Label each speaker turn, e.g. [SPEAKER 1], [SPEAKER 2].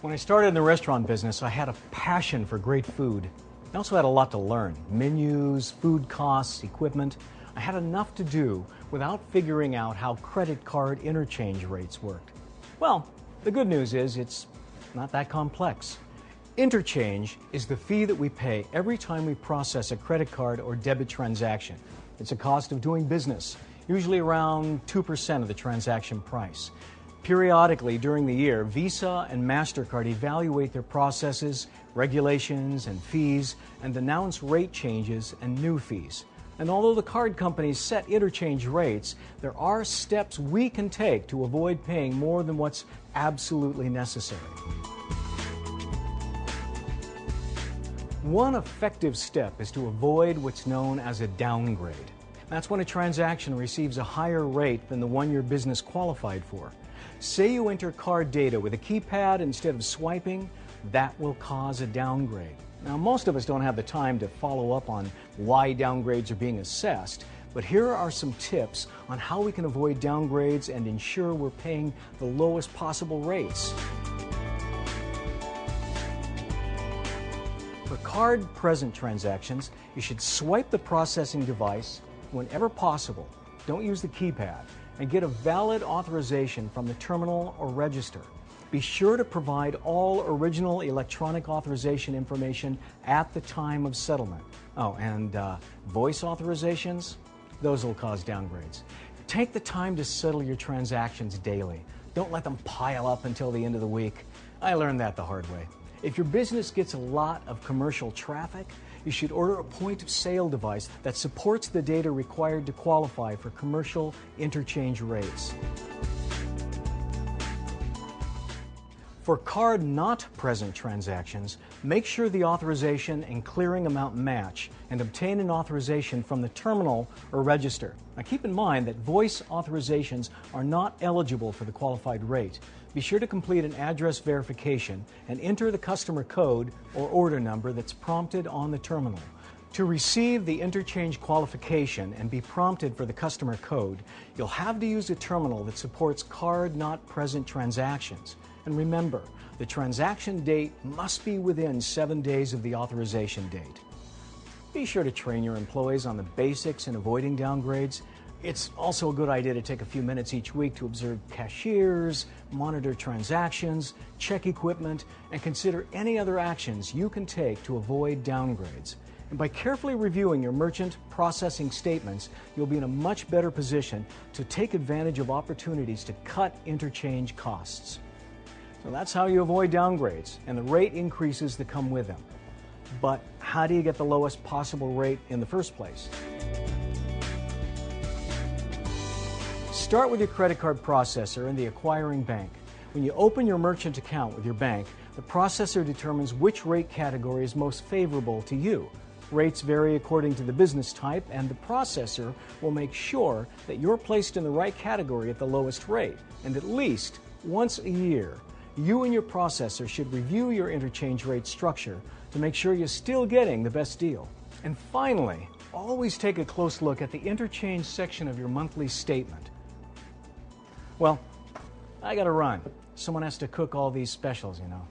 [SPEAKER 1] When I started in the restaurant business, I had a passion for great food. I also had a lot to learn: menus, food costs, equipment. I had enough to do without figuring out how credit card interchange rates worked. Well, the good news is it's not that complex. Interchange is the fee that we pay every time we process a credit card or debit transaction. It's a cost of doing business, usually around 2% of the transaction price. Periodically during the year, Visa and MasterCard evaluate their processes, regulations, and fees, and announce rate changes and new fees. And although the card companies set interchange rates, there are steps we can take to avoid paying more than what's absolutely necessary. One effective step is to avoid what's known as a downgrade. That's when a transaction receives a higher rate than the one your business qualified for. Say you enter card data with a keypad instead of swiping, that will cause a downgrade. Now, most of us don't have the time to follow up on why downgrades are being assessed, but here are some tips on how we can avoid downgrades and ensure we're paying the lowest possible rates. For card-present transactions, you should swipe the processing device whenever possible. Don't use the keypad, and get a valid authorization from the terminal or register. Be sure to provide all original electronic authorization information at the time of settlement. Oh, and voice authorizations, those will cause downgrades. Take the time to settle your transactions daily. Don't let them pile up until the end of the week. I learned that the hard way. If your business gets a lot of commercial traffic, you should order a point-of-sale device that supports the data required to qualify for commercial interchange rates. For card-not-present transactions, make sure the authorization and clearing amount match and obtain an authorization from the terminal or register. Now keep in mind that voice authorizations are not eligible for the qualified rate. Be sure to complete an address verification and enter the customer code or order number that's prompted on the terminal. To receive the interchange qualification and be prompted for the customer code, you'll have to use a terminal that supports card-not-present transactions. And remember, the transaction date must be within 7 days of the authorization date. Be sure to train your employees on the basics in avoiding downgrades. It's also a good idea to take a few minutes each week to observe cashiers, monitor transactions, check equipment, and consider any other actions you can take to avoid downgrades. And by carefully reviewing your merchant processing statements, you'll be in a much better position to take advantage of opportunities to cut interchange costs. So that's how you avoid downgrades and the rate increases that come with them. But how do you get the lowest possible rate in the first place? Start with your credit card processor and the acquiring bank. When you open your merchant account with your bank, the processor determines which rate category is most favorable to you. Rates vary according to the business type, and the processor will make sure that you're placed in the right category at the lowest rate. And at least once a year, you and your processor should review your interchange rate structure to make sure you're still getting the best deal. And finally, always take a close look at the interchange section of your monthly statement. Well, I gotta run. Someone has to cook all these specials, you know.